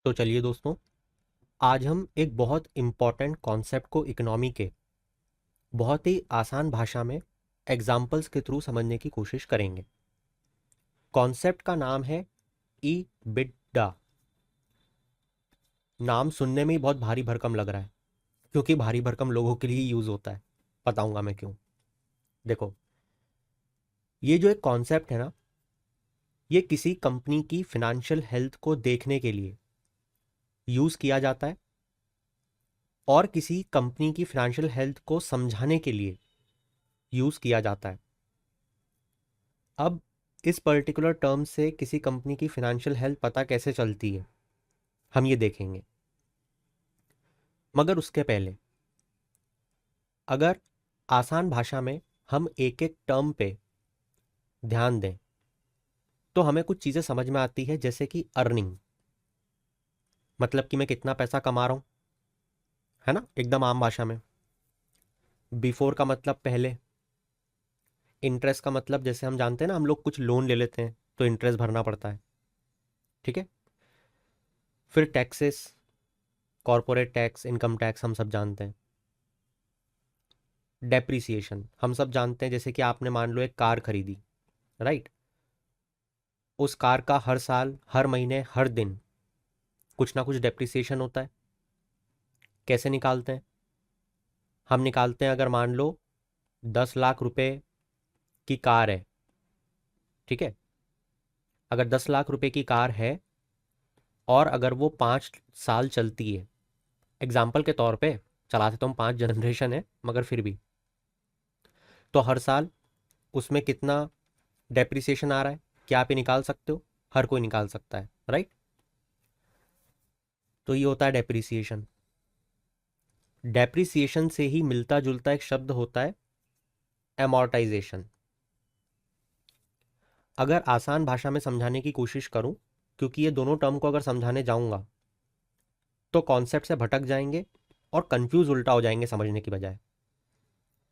तो चलिए दोस्तों, आज हम एक बहुत इम्पॉर्टेंट कॉन्सेप्ट को इकोनॉमी के बहुत ही आसान भाषा में एग्जाम्पल्स के थ्रू समझने की कोशिश करेंगे। कॉन्सेप्ट का नाम है ईबिडा। नाम सुनने में ही बहुत भारी भरकम लग रहा है, क्योंकि भारी भरकम लोगों के लिए यूज़ होता है। बताऊंगा मैं क्यों। देखो, ये जो एक कॉन्सेप्ट है ना, ये किसी कंपनी की फिनेंशियल हेल्थ को देखने के लिए यूज़ किया जाता है और किसी कंपनी की फिनेंशियल हेल्थ को समझाने के लिए यूज़ किया जाता है। अब इस पर्टिकुलर टर्म से किसी कंपनी की फिनेंशियल हेल्थ पता कैसे चलती है, हम ये देखेंगे। मगर उसके पहले, अगर आसान भाषा में हम एक एक टर्म पे ध्यान दें तो हमें कुछ चीज़ें समझ में आती है, जैसे कि अर्निंग, मतलब कि मैं कितना पैसा कमा रहा हूँ, है ना, एकदम आम भाषा में। बिफोर का मतलब पहले। इंटरेस्ट का मतलब, जैसे हम जानते हैं ना, हम लोग कुछ लोन ले लेते हैं तो इंटरेस्ट भरना पड़ता है, ठीक है। फिर taxes, corporate tax, income tax, हम सब जानते हैं। डेप्रिसिएशन हम सब जानते हैं, जैसे कि आपने मान लो एक कार खरीदी, राइट। उस कार का हर साल, हर महीने, हर दिन कुछ ना कुछ डेप्रिसिएशन होता है। कैसे निकालते हैं? हम निकालते हैं, अगर मान लो 10 लाख रुपए की कार है, ठीक है। अगर 10 लाख रुपए की कार है और अगर वो 5 साल चलती है, एग्जाम्पल के तौर पे चलाते तो हम 5 जनरेशन है, मगर फिर भी, तो हर साल उसमें कितना डेप्रिसिएशन आ रहा है, क्या आप ये निकाल सकते हो? हर कोई निकाल सकता है, राइट। तो ये होता है डेप्रिसिएशन। डेप्रिसिएशन से ही मिलता जुलता एक शब्द होता है एमोर्टाइजेशन। अगर आसान भाषा में समझाने की कोशिश करूं, क्योंकि ये दोनों टर्म को अगर समझाने जाऊंगा तो कॉन्सेप्ट से भटक जाएंगे और कंफ्यूज उल्टा हो जाएंगे समझने की बजाय,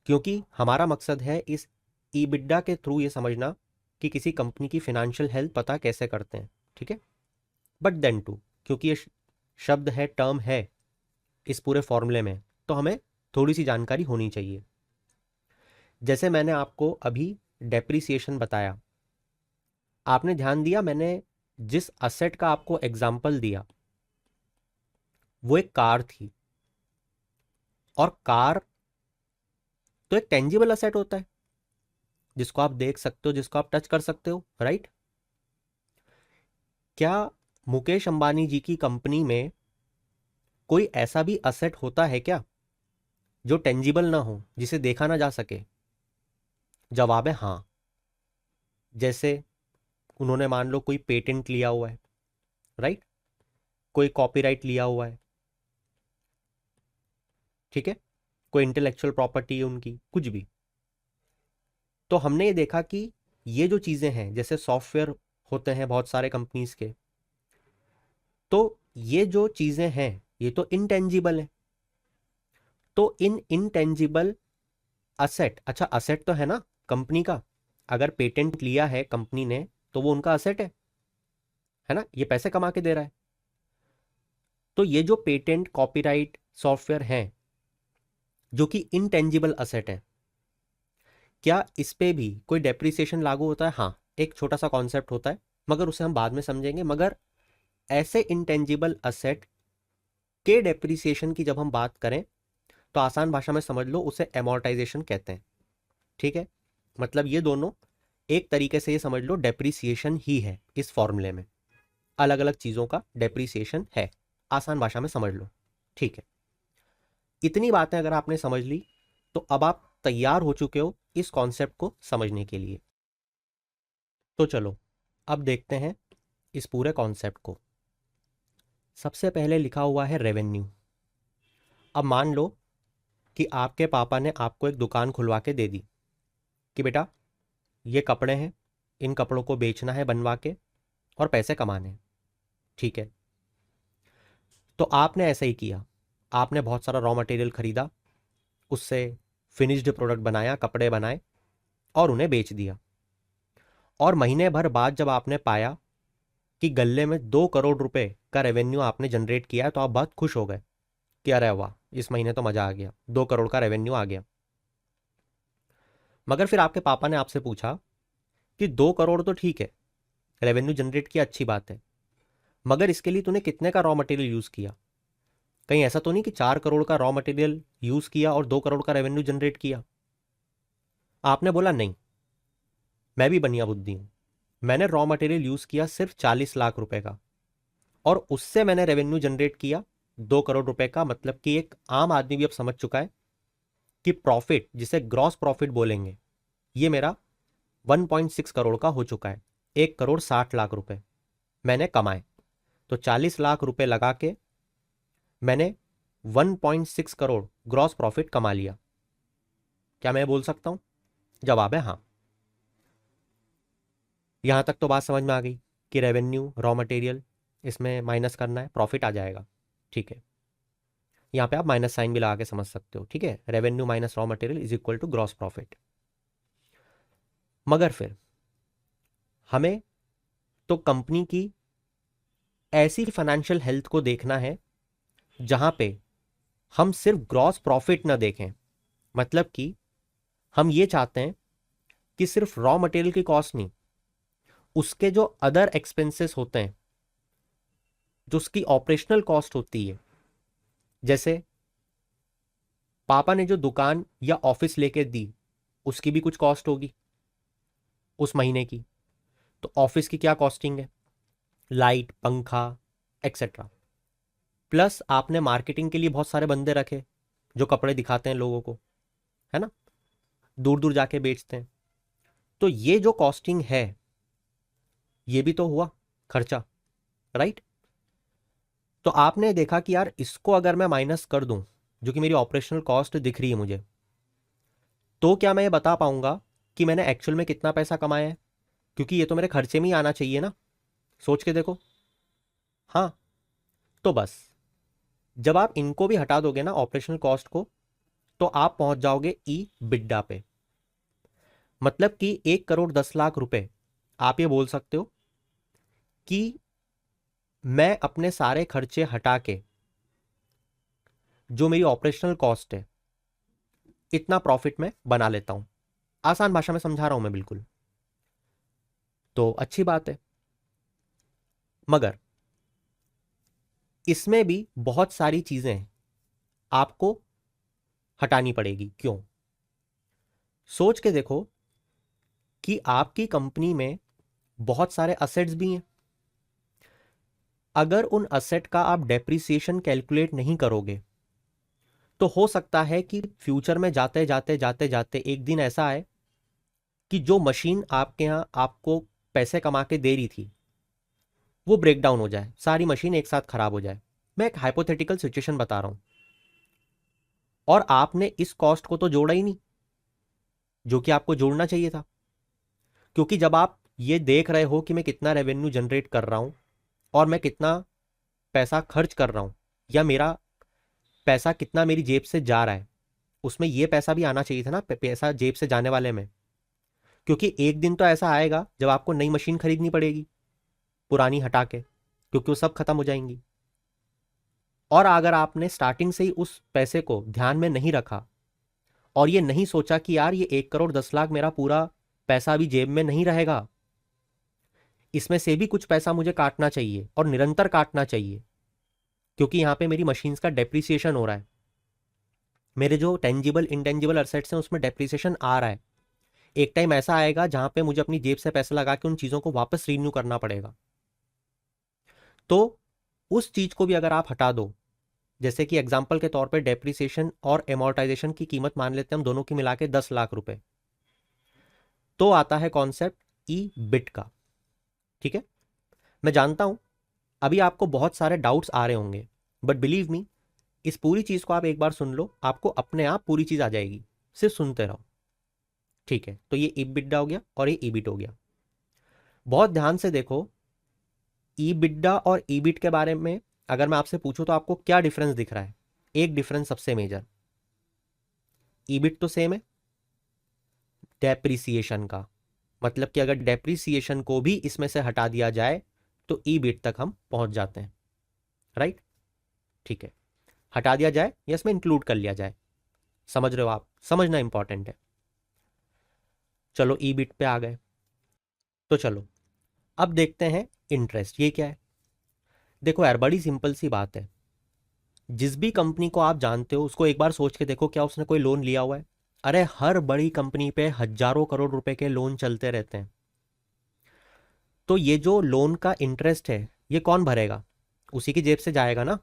क्योंकि हमारा मकसद है इस ईबिडा के थ्रू ये समझना कि किसी कंपनी की फिनेंशियल हेल्थ पता कैसे करते हैं, ठीक है। बट देन टू, क्योंकि ये शब्द है, टर्म है इस पूरे फॉर्मूले में, तो हमें थोड़ी सी जानकारी होनी चाहिए। जैसे मैंने आपको अभी डेप्रिसिएशन बताया, आपने ध्यान दिया, मैंने जिस असेट का आपको एग्जाम्पल दिया वो एक कार थी। और कार तो एक टेंजिबल असेट होता है, जिसको आप देख सकते हो, जिसको आप टच कर सकते हो, राइट। क्या मुकेश अंबानी जी की कंपनी में कोई ऐसा भी असेट होता है क्या जो टेंजिबल ना हो, जिसे देखा ना जा सके? जवाब है हाँ। जैसे उन्होंने मान लो कोई पेटेंट लिया हुआ है, राइट, कोई कॉपीराइट लिया हुआ है, ठीक है, कोई इंटेलेक्चुअल प्रॉपर्टी है उनकी, कुछ भी। तो हमने ये देखा कि ये जो चीजें हैं, जैसे सॉफ्टवेयर होते हैं बहुत सारे कंपनीज के, तो ये जो चीजें हैं ये तो इनटेंजिबल है। तो इन इनटेंजिबल असेट, अच्छा असेट तो है ना कंपनी का, अगर पेटेंट लिया है कंपनी ने तो वो उनका असेट है ना, ये पैसे कमा के दे रहा है। तो ये जो पेटेंट, कॉपीराइट, सॉफ्टवेयर हैं जो कि इनटेंजिबल असेट है, क्या इस पे भी कोई डेप्रिसिएशन लागू होता है? हाँ, एक छोटा सा कॉन्सेप्ट होता है, मगर उसे हम बाद में समझेंगे। मगर ऐसे इंटेंजिबल असेट के डेप्रिसिएशन की जब हम बात करें तो आसान भाषा में समझ लो, उसे एमोर्टाइजेशन कहते हैं, ठीक है। मतलब ये दोनों एक तरीके से, ये समझ लो डेप्रिसिएशन ही है इस फॉर्मूले में। अलग अलग चीजों का डेप्रिसिएशन है, आसान भाषा में समझ लो, ठीक है। इतनी बातें अगर आपने समझ ली तो अब आप तैयार हो चुके हो इस कॉन्सेप्ट को समझने के लिए। तो चलो अब देखते हैं इस पूरे कॉन्सेप्ट को। सबसे पहले लिखा हुआ है रेवेन्यू। अब मान लो कि आपके पापा ने आपको एक दुकान खुलवा के दे दी कि बेटा ये कपड़े हैं, इन कपड़ों को बेचना है बनवा के और पैसे कमाने हैं, ठीक है। तो आपने ऐसा ही किया, आपने बहुत सारा रॉ मटेरियल खरीदा, उससे फिनिश्ड प्रोडक्ट बनाया, कपड़े बनाए और उन्हें बेच दिया। और महीने भर बाद जब आपने पाया कि गल्ले में 2 करोड़ रुपए का रेवेन्यू आपने जनरेट किया है, तो आप बहुत खुश हो गए कि अरे वाह, इस महीने तो मजा आ गया, 2 करोड़ का रेवेन्यू आ गया। मगर फिर आपके पापा ने आपसे पूछा कि 2 करोड़ तो ठीक है, रेवेन्यू जनरेट किया, अच्छी बात है, मगर इसके लिए तूने कितने का रॉ मटेरियल यूज किया? कहीं ऐसा तो नहीं कि 4 करोड़ का रॉ मटेरियल यूज किया और 2 करोड़ का रेवेन्यू जनरेट किया? आपने बोला नहीं, मैं भी बनिया बुद्धि हूं, मैंने रॉ मटेरियल यूज किया सिर्फ 40 लाख रुपए का, और उससे मैंने रेवेन्यू जनरेट किया 2 करोड़ रुपए का। मतलब कि एक आम आदमी भी अब समझ चुका है कि प्रॉफिट, जिसे ग्रॉस प्रॉफिट बोलेंगे, ये मेरा 1.6 करोड़ का हो चुका है। 1 करोड़ 60 लाख रुपए मैंने कमाए। तो 40 लाख रुपए लगा के मैंने 1.6 करोड़ ग्रॉस प्रॉफिट कमा लिया। क्या मैं बोल सकता हूं? जवाब है हाँ। यहां तक तो बात समझ में आ गई कि रेवेन्यू, रॉ मटेरियल, इसमें माइनस करना है, प्रॉफिट आ जाएगा। ठीक है, यहां पे आप माइनस साइन भी लगा के समझ सकते हो। ठीक है, revenue minus raw material is equal to gross profit. मगर फिर हमें तो कंपनी की ऐसी फाइनेंशियल हेल्थ को देखना है जहां पे हम सिर्फ ग्रॉस प्रॉफिट ना देखें। मतलब कि हम ये चाहते हैं कि सिर्फ रॉ मटेरियल की कॉस्ट नहीं, उसके जो अदर एक्सपेंसेस होते हैं, जो उसकी ऑपरेशनल कॉस्ट होती है, जैसे पापा ने जो दुकान या ऑफिस लेके दी, उसकी भी कुछ कॉस्ट होगी उस महीने की। तो ऑफिस की क्या कॉस्टिंग है, लाइट, पंखा, एक्सेट्रा। प्लस आपने मार्केटिंग के लिए बहुत सारे बंदे रखे जो कपड़े दिखाते हैं लोगों को, है ना, दूर दूर जाके बेचते हैं। तो ये जो कॉस्टिंग है, ये भी तो हुआ खर्चा, राइट? तो आपने देखा कि यार इसको अगर मैं माइनस कर दूं, जो कि मेरी ऑपरेशनल कॉस्ट दिख रही है मुझे, तो क्या मैं ये बता पाऊंगा कि मैंने एक्चुअल में कितना पैसा कमाया है? क्योंकि ये तो मेरे खर्चे में ही आना चाहिए ना। सोच के देखो। हाँ, तो बस जब आप इनको भी हटा दोगे ना, ऑपरेशनल कॉस्ट को, तो आप पहुंच जाओगे ई बिड्डा पे। मतलब कि 1 करोड़ 10 लाख रुपए, आप ये बोल सकते हो कि मैं अपने सारे खर्चे हटा के जो मेरी ऑपरेशनल कॉस्ट है, इतना प्रॉफिट में बना लेता हूं। आसान भाषा में समझा रहा हूं मैं बिल्कुल। तो अच्छी बात है, मगर इसमें भी बहुत सारी चीजें आपको हटानी पड़ेगी। क्यों? सोच के देखो कि आपकी कंपनी में बहुत सारे असेट्स भी हैं। अगर उन असेट का आप डेप्रिसिएशन कैलकुलेट नहीं करोगे, तो हो सकता है कि फ्यूचर में जाते जाते जाते जाते एक दिन ऐसा आए कि जो मशीन आपके यहां आपको पैसे कमा के दे रही थी, वो ब्रेक डाउन हो जाए, सारी मशीन एक साथ खराब हो जाए। मैं एक हाइपोथेटिकल सिचुएशन बता रहा हूं, और आपने इस कॉस्ट को तो जोड़ा ही नहीं जो कि आपको जोड़ना चाहिए था। क्योंकि जब आप ये देख रहे हो कि मैं कितना रेवेन्यू जनरेट कर रहा हूं और मैं कितना पैसा खर्च कर रहा हूं, या मेरा पैसा कितना मेरी जेब से जा रहा है, उसमें ये पैसा भी आना चाहिए था ना, पैसा जेब से जाने वाले में। क्योंकि एक दिन तो ऐसा आएगा जब आपको नई मशीन खरीदनी पड़ेगी, पुरानी हटा के, क्योंकि वो सब खत्म हो जाएंगी। और अगर आपने स्टार्टिंग से ही उस पैसे को ध्यान में नहीं रखा और ये नहीं सोचा कि यार ये 1 करोड़ 10 लाख मेरा पूरा पैसा अभी जेब में नहीं रहेगा, इसमें से भी कुछ पैसा मुझे काटना चाहिए और निरंतर काटना चाहिए, क्योंकि यहां पे मेरी मशीन्स का डेप्रिसिएशन हो रहा है, मेरे जो टेंजिबल इंटेंजिबल असेट्स हैं उसमें डेप्रिसिएशन आ रहा है। एक टाइम ऐसा आएगा जहां पे मुझे अपनी जेब से पैसा लगा के उन चीजों को वापस रिन्यू करना पड़ेगा। तो उस चीज को भी अगर आप हटा दो, जैसे कि एग्जाम्पल के तौर पे डेप्रिसिएशन और एमोर्टाइजेशन की कीमत मान लेते हैं हम दोनों की मिला के 10 लाख रुपए, तो आता है कॉन्सेप्ट ई बिट का। ठीक है, मैं जानता हूं अभी आपको बहुत सारे डाउट्स आ रहे होंगे, बट बिलीव मी, इस पूरी चीज को आप एक बार सुन लो, आपको अपने आप पूरी चीज आ जाएगी, सिर्फ सुनते रहो। ठीक है, तो ये ईबिटा हो गया और ये ईबिट हो गया। बहुत ध्यान से देखो, ईबिटा और ईबिट के बारे में अगर मैं आपसे पूछूं तो आपको क्या डिफरेंस दिख रहा है? एक डिफरेंस सबसे मेजर, ईबिट तो सेम है, डेप्रिसिएशन का। मतलब कि अगर डेप्रिसिएशन को भी इसमें से हटा दिया जाए तो ईबिट तक हम पहुंच जाते हैं, राइट। ठीक है, हटा दिया जाए या इसमें इंक्लूड कर लिया जाए, समझ रहे हो आप, समझना इंपॉर्टेंट है। चलो ईबिट पे आ गए, तो चलो अब देखते हैं इंटरेस्ट, ये क्या है। देखो यार, बड़ी सिंपल सी बात है, जिस भी कंपनी को आप जानते हो उसको एक बार सोच के देखो, क्या उसने कोई लोन लिया हुआ है? अरे हर बड़ी कंपनी पे हजारों करोड़ रुपए के लोन चलते रहते हैं। तो ये जो लोन का इंटरेस्ट है, ये कौन भरेगा? उसी की जेब से जाएगा ना।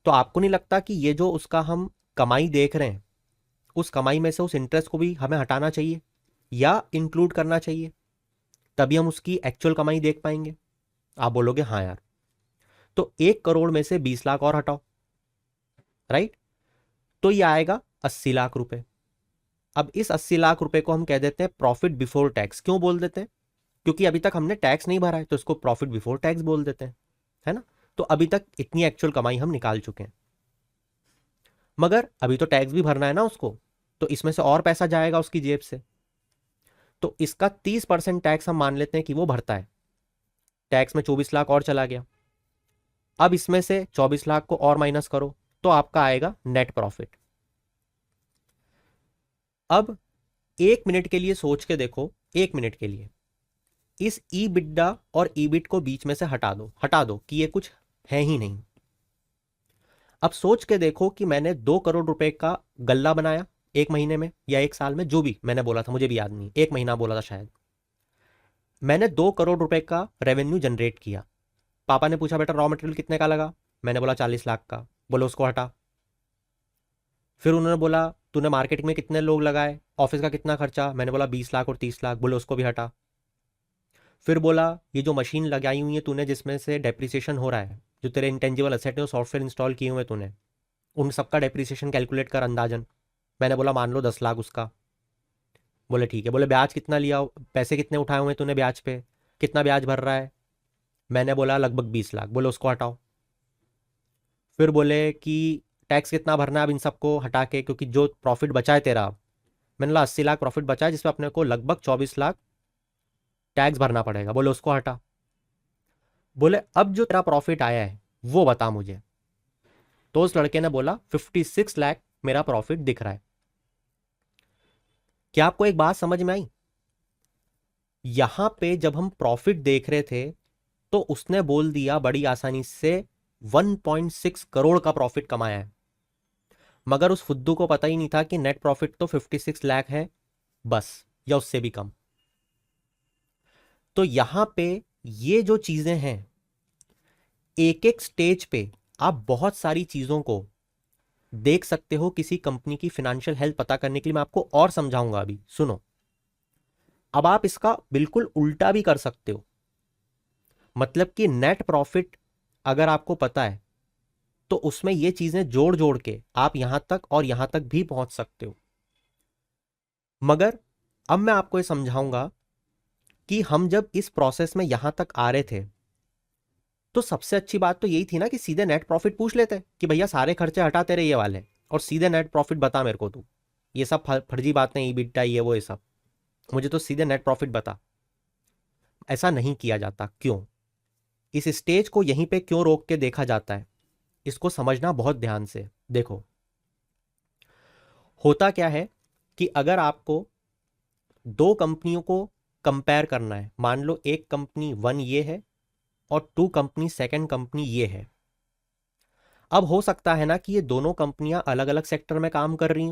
तो आपको नहीं लगता कि ये जो उसका हम कमाई देख रहे हैं, उस कमाई में से उस इंटरेस्ट को भी हमें हटाना चाहिए या इंक्लूड करना चाहिए? तभी हम उसकी एक्चुअल कमाई देख पाएंगे। आप बोलोगे हाँ यार, तो 1 करोड़ में से 20 लाख और हटाओ, राइट। तो ये आएगा 80 लाख रुपए। अब इस 80 लाख रुपए को हम कह देते हैं प्रॉफिट बिफोर टैक्स। क्यों बोल देते हैं? क्योंकि अभी तक हमने टैक्स नहीं भरा है, तो इसको प्रॉफिट बिफोर टैक्स बोल देते हैं, है ना। तो अभी तक इतनी एक्चुअल कमाई हम निकाल चुके हैं, मगर अभी तो टैक्स भी भरना है ना उसको, तो इसमें से और पैसा जाएगा उसकी जेब से। तो इसका 30% टैक्स हम मान लेते हैं कि वो भरता है। टैक्स में 24 लाख और चला गया। अब इसमें से 24 लाख को और माइनस करो, तो आपका आएगा नेट प्रॉफिट। अब 1 मिनट के लिए सोच के देखो, 1 मिनट के लिए इस ईबिट्डा और ईबिट को बीच में से हटा दो कि ये कुछ है ही नहीं। अब सोच के देखो कि मैंने 2 करोड़ रुपए का गल्ला बनाया 1 महीने में या 1 साल में, जो भी मैंने बोला था मुझे भी याद नहीं, 1 महीना बोला था शायद। मैंने 2 करोड़ रुपए का रेवेन्यू जनरेट किया। पापा ने पूछा बेटा रॉ मटेरियल कितने का लगा? मैंने बोला 40 लाख का। बोलो उसको हटा। फिर उन्होंने बोला तूने मार्केटिंग में कितने लोग लगाए, ऑफिस का कितना खर्चा? मैंने बोला 20 लाख और 30 लाख। बोलो उसको भी हटा। फिर बोला ये जो मशीन लगाई हुई है तूने जिसमें से डेप्रिसिएशन हो रहा है, जो तेरे इंटेंजिबल एसेट है, सॉफ्टवेयर इंस्टॉल किए हुए तूने, उन सबका डेप्रिसिएशन कैलकुलेट कर अंदाजन। मैंने बोला मान लो 10 लाख उसका। बोले ठीक है। बोले ब्याज कितना लिया, पैसे कितने उठाए हुए तूने ब्याज पे, कितना ब्याज भर रहा है? मैंने बोला लगभग 20 लाख। बोले उसको हटाओ। फिर बोले कि टैक्स कितना भरना है अब इन सबको हटा के, क्योंकि जो प्रॉफिट बचा है तेरा, मैंने बोला 80 लाख प्रॉफिट बचा है जिसमें अपने को लगभग 24 लाख टैक्स भरना पड़ेगा। बोले उसको हटा। बोले अब जो तेरा प्रॉफिट आया है वो बता मुझे। तो उस लड़के ने बोला 56 लाख मेरा प्रॉफिट दिख रहा है। क्या आपको एक बात समझ में आई? यहां पे जब हम प्रॉफिट देख रहे थे तो उसने बोल दिया बड़ी आसानी से 1.6 करोड़ का प्रॉफिट कमाया है, मगर उस फुद्दू को पता ही नहीं था कि नेट प्रॉफिट तो 56 लाख है बस, या उससे भी कम। तो यहां पे ये जो चीजें हैं, एक एक स्टेज पे आप बहुत सारी चीजों को देख सकते हो। किसी कंपनी की फाइनेंशियल हेल्थ पता करने के लिए मैं आपको और समझाऊंगा, अभी सुनो। अब आप इसका बिल्कुल उल्टा भी कर सकते हो, मतलब कि नेट प्रॉफिट अगर आपको पता है तो उसमें ये चीजें जोड़ जोड़ के आप यहां तक और यहां तक भी पहुंच सकते हो। मगर अब मैं आपको ये समझाऊंगा कि हम जब इस प्रोसेस में यहां तक आ रहे थे तो सबसे अच्छी बात तो यही थी ना कि सीधे नेट प्रॉफिट पूछ लेते कि भैया सारे खर्चे हटा तेरे ये वाले और सीधे नेट प्रॉफिट बता मेरे को तू। ये सब फर्जी बातें, ईबिटा ये वो ये सब, मुझे तो सीधे नेट प्रॉफिट बता। ऐसा नहीं किया जाता। क्यों? इस स्टेज को यहीं पे क्यों रोक के देखा जाता है, इसको समझना बहुत ध्यान से। देखो होता क्या है कि अगर आपको दो कंपनियों को कंपेयर करना है, मान लो एक कंपनी वन ये है और टू कंपनी सेकंड कंपनी ये है। अब हो सकता है ना कि ये दोनों कंपनियां अलग अलग सेक्टर में काम कर रही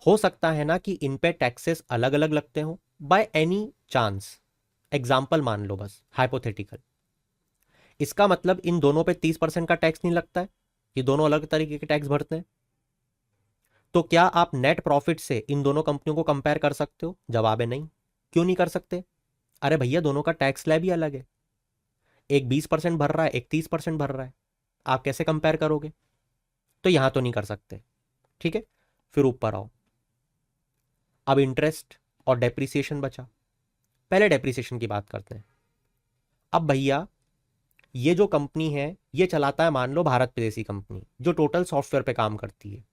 हो सकता है ना कि इन पे टैक्सेस अलग अलग लगते हो, बाय एनी चांस। एग्जाम्पल मान लो, बस हाइपोथेटिकल। इसका मतलब इन दोनों पे 30% का टैक्स नहीं लगता है, ये दोनों अलग तरीके के टैक्स भरते हैं। तो क्या आप नेट प्रॉफिट से इन दोनों कंपनियों को कंपेयर कर सकते हो? जवाब है नहीं। क्यों नहीं कर सकते? अरे भैया दोनों का टैक्स स्लैब ही अलग है, एक 20% भर रहा है, एक 30% भर रहा है। आप कैसे कंपेयर करोगे? तो यहां तो नहीं कर सकते। ठीक है, फिर ऊपर आओ। अब इंटरेस्ट और डेप्रिसिएशन बचा। पहले डेप्रिसिएशन की बात करते हैं। अब भैया ये जो कंपनी है ये चलाता है, मान लो भारत पे जैसी कंपनी जो टोटल सॉफ्टवेयर पे काम करती है,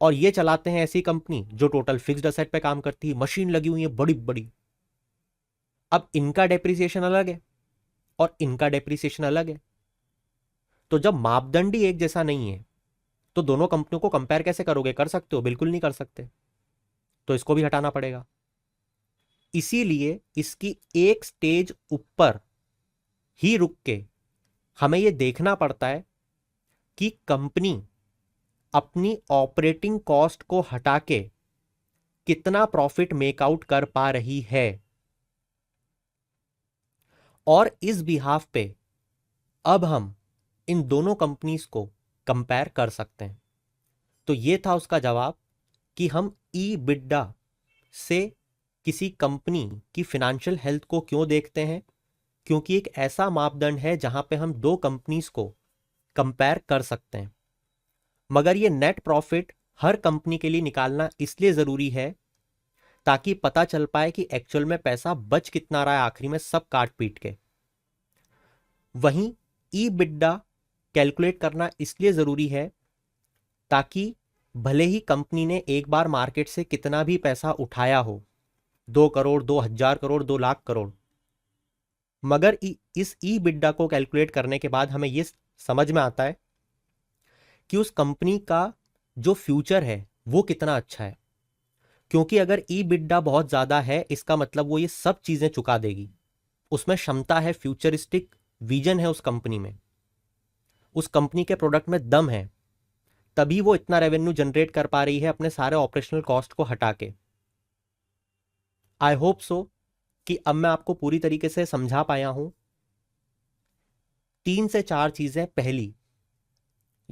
और ये चलाते हैं ऐसी कंपनी जो टोटल फिक्स्ड असेट पे काम करती है, मशीन लगी हुई है बड़ी बड़ी। अब इनका डेप्रिसिएशन अलग है और इनका डेप्रिसिएशन अलग है, तो जब मापदंड ही एक जैसा नहीं है तो दोनों कंपनियों को कंपेयर कैसे करोगे? कर सकते हो? बिल्कुल नहीं कर सकते। तो इसको भी हटाना पड़ेगा। इसीलिए इसकी एक स्टेज ऊपर ही रुक के हमें यह देखना पड़ता है कि कंपनी अपनी ऑपरेटिंग कॉस्ट को हटा के कितना प्रॉफिट मेकआउट कर पा रही है, और इस बिहाफ पे अब हम इन दोनों कंपनीज को कंपेयर कर सकते हैं। तो ये था उसका जवाब कि हम ईबिटडा से किसी कंपनी की फिनेंशियल हेल्थ को क्यों देखते हैं, क्योंकि एक ऐसा मापदंड है जहां पे हम दो कंपनीज को कंपेयर कर सकते हैं। मगर ये नेट प्रॉफिट हर कंपनी के लिए निकालना इसलिए जरूरी है ताकि पता चल पाए कि एक्चुअल में पैसा बच कितना रहा है आखिरी में सब काट पीट के। वहीं ईबिटडा कैलकुलेट करना इसलिए जरूरी है ताकि भले ही कंपनी ने एक बार मार्केट से कितना भी पैसा उठाया हो, 2 करोड़, 2,000 करोड़, 2 लाख करोड़, मगर इस ईबिटडा को कैलकुलेट करने के बाद हमें यह समझ में आता है कि उस कंपनी का जो फ्यूचर है वो कितना अच्छा है। क्योंकि अगर ईबिटडा बहुत ज्यादा है इसका मतलब वो ये सब चीजें चुका देगी, उसमें क्षमता है, फ्यूचरिस्टिक विजन है उस कंपनी में, उस कंपनी के प्रोडक्ट में दम है, तभी वो इतना रेवेन्यू जनरेट कर पा रही है अपने सारे ऑपरेशनल कॉस्ट को हटा के। आई होप सो कि अब मैं आपको पूरी तरीके से समझा पाया हूं। 3 से 4 चीजें, पहली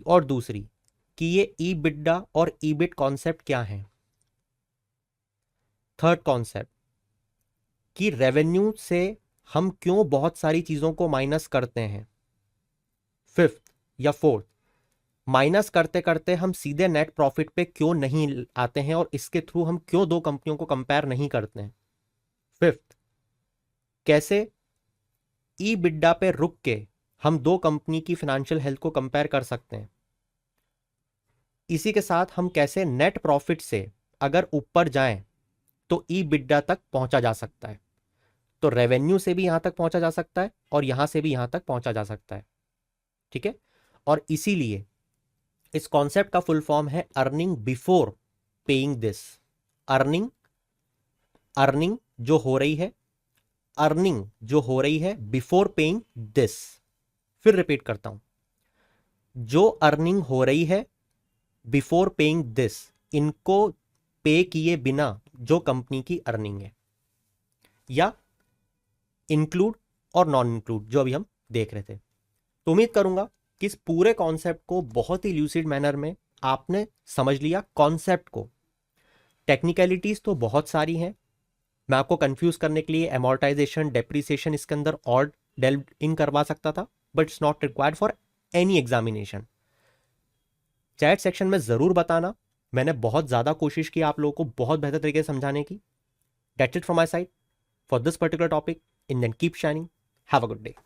और दूसरी कि ये ईबिटडा और ईबिट कॉन्सेप्ट क्या है। थर्ड कॉन्सेप्ट कि रेवेन्यू से हम क्यों बहुत सारी चीजों को माइनस करते हैं। फिफ्थ या फोर्थ, माइनस करते करते हम सीधे नेट प्रॉफिट पे क्यों नहीं आते हैं और इसके थ्रू हम क्यों दो कंपनियों को कंपेयर नहीं करते हैं। फिफ्थ, कैसे ईबिटडा पे रुक के हम दो कंपनी की फाइनेंशियल हेल्थ को कंपेयर कर सकते हैं। इसी के साथ हम कैसे नेट प्रॉफिट से अगर ऊपर जाएं तो ईबिटडा तक पहुंचा जा सकता है। तो रेवेन्यू से भी यहां तक पहुंचा जा सकता है और यहां से भी यहां तक पहुंचा जा सकता है। ठीक है, और इसीलिए इस कॉन्सेप्ट का फुल फॉर्म है earning before paying this. Earning, earning जो हो रही है, अर्निंग जो हो रही है बिफोर पेइंग दिस। फिर रिपीट करता हूं, जो अर्निंग हो रही है बिफोर पेइंग दिस, इनको पे किए बिना जो कंपनी की अर्निंग है, या इंक्लूड और नॉन इंक्लूड जो अभी हम देख रहे थे। तो उम्मीद करूंगा कि इस पूरे कॉन्सेप्ट को बहुत ही ल्यूसिड मैनर में आपने समझ लिया। कॉन्सेप्ट को, टेक्निकलिटीज तो बहुत सारी हैं, मैं आपको कंफ्यूज करने के लिए एमोर्टाइजेशन, डेप्रिसिएशन इसके अंदर और डेल्व इन करवा सकता था, but it's not required for any examination. Chat section में जरूर बताना, मैंने बहुत ज्यादा कोशिश की आप लोगों को बहुत बेहतर तरीके से समझाने की। That's it from my side for this particular topic. In then keep shining, have a good day.